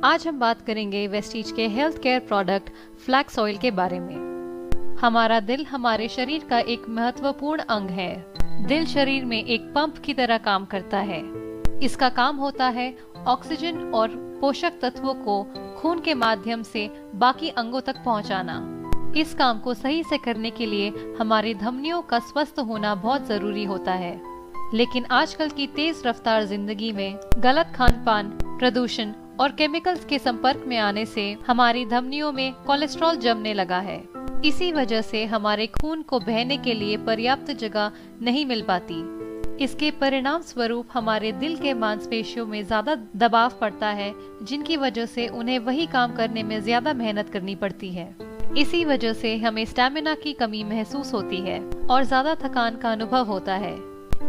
आज हम बात करेंगे वेस्टीज के health care product flax oil के बारे में। हमारा दिल हमारे शरीर का एक महत्वपूर्ण अंग है। दिल शरीर में एक पंप की तरह काम करता है। इसका काम होता है ऑक्सीजन और पोषक तत्वों को खून के माध्यम से बाकी अंगों तक पहुंचाना। इस काम को सही से करने के लिए हमारी धमनियों का स्वस्थ होना बहुत जरूरी होता है। लेकिन आजकल की तेज रफ्तार जिंदगी में गलत खान पान, प्रदूषण और केमिकल्स के संपर्क में आने से हमारी धमनियों में कोलेस्ट्रॉल जमने लगा है। इसी वजह से हमारे खून को बहने के लिए पर्याप्त जगह नहीं मिल पाती। इसके परिणाम स्वरूप हमारे दिल के मांसपेशियों में ज्यादा दबाव पड़ता है, जिनकी वजह से उन्हें वही काम करने में ज्यादा मेहनत करनी पड़ती है। इसी वजह से हमें स्टैमिना की कमी महसूस होती है और ज्यादा थकान का अनुभव होता है।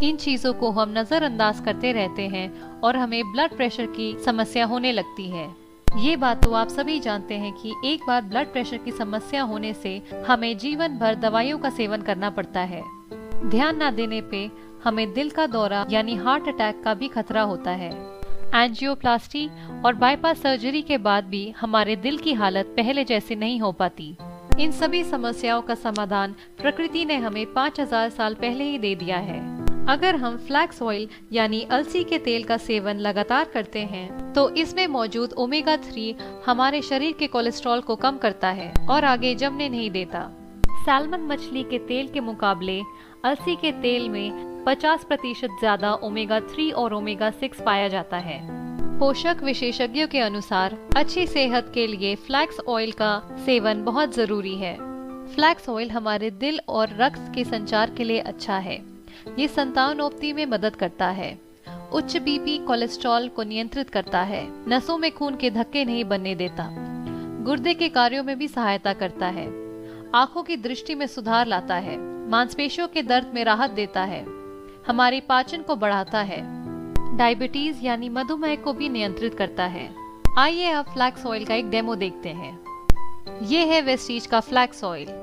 इन चीजों को हम नजरअंदाज करते रहते हैं और हमें ब्लड प्रेशर की समस्या होने लगती है। ये बात तो आप सभी जानते हैं कि एक बार ब्लड प्रेशर की समस्या होने से हमें जीवन भर दवाइयों का सेवन करना पड़ता है। ध्यान न देने पे हमें दिल का दौरा यानी हार्ट अटैक का भी खतरा होता है। एंजियोप्लास्टी और बाईपास सर्जरी के बाद भी हमारे दिल की हालत पहले जैसी नहीं हो पाती। इन सभी समस्याओं का समाधान प्रकृति ने हमें 5000 साल पहले ही दे दिया है। अगर हम फ्लैक्स ऑयल यानी अलसी के तेल का सेवन लगातार करते हैं तो इसमें मौजूद ओमेगा 3 हमारे शरीर के कोलेस्ट्रॉल को कम करता है और आगे जमने नहीं देता। सैल्मन मछली के तेल के मुकाबले अलसी के तेल में 50% ज्यादा ओमेगा 3 और ओमेगा 6 पाया जाता है। पोषक विशेषज्ञों के अनुसार अच्छी सेहत के लिए फ्लैक्स ऑयल का सेवन बहुत जरूरी है। फ्लैक्स ऑयल हमारे दिल और रक्त के संचार के लिए अच्छा है। ये संतानोत्पत्ति में मदद करता है, उच्च बीपी कोलेस्ट्रॉल को नियंत्रित करता है, नसों में खून के धक्के नहीं बनने देता, गुर्दे के कार्यों में भी सहायता करता है, आंखों की दृष्टि में सुधार लाता है, मांसपेशियों के दर्द में राहत देता है, हमारी पाचन को बढ़ाता है, डायबिटीज यानी मधुमेह को भी नियंत्रित करता है। आइए अब फ्लैक्स ऑयल का एक डेमो देखते हैं। ये है वेस्टीज का फ्लैक्स ऑयल।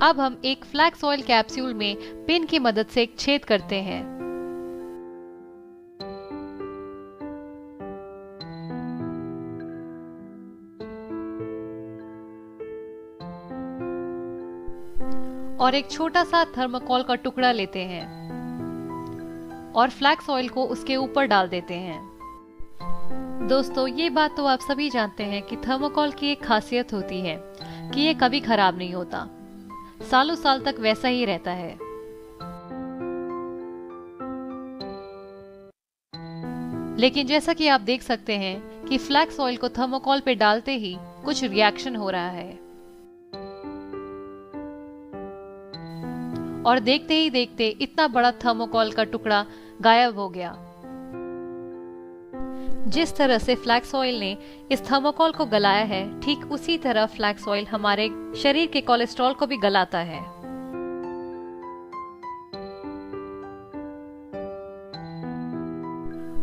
अब हम एक फ्लैक्स ऑयल कैप्सूल में पिन की मदद से एक छेद करते हैं। और एक छोटा सा थर्मोकोल का टुकड़ा लेते हैं और फ्लैक्स ऑयल को उसके ऊपर डाल देते हैं। दोस्तों, ये बात तो आप सभी जानते हैं कि थर्मोकोल की एक खासियत होती है कि ये कभी खराब नहीं होता, सालों साल तक वैसा ही रहता है। लेकिन जैसा कि आप देख सकते हैं कि फ्लैक्स ऑयल को थर्मोकोल पे डालते ही कुछ रिएक्शन हो रहा है और देखते ही देखते इतना बड़ा थर्मोकोल का टुकड़ा गायब हो गया। जिस तरह से फ्लैक्स ऑयल ने इस थर्मोकोल को गलाया है, ठीक उसी तरह फ्लैक्स ऑयल हमारे शरीर के कोलेस्ट्रॉल को भी गलाता है।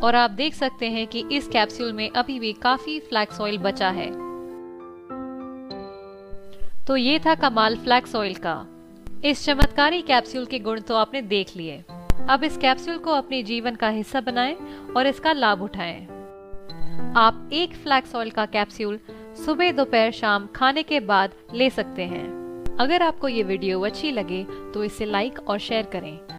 और आप देख सकते हैं कि इस कैप्सूल में अभी भी काफी फ्लैक्स ऑयल बचा है। तो ये था कमाल फ्लैक्स ऑयल का। इस चमत्कारी कैप्सूल के गुण तो आपने देख लिए। अब इस कैप्सूल को अपने जीवन का हिस्सा बनाएं और इसका लाभ उठाएं। आप एक फ्लैक्स ऑयल का कैप्सूल सुबह, दोपहर, शाम खाने के बाद ले सकते हैं। अगर आपको ये वीडियो अच्छी लगे तो इसे लाइक और शेयर करें।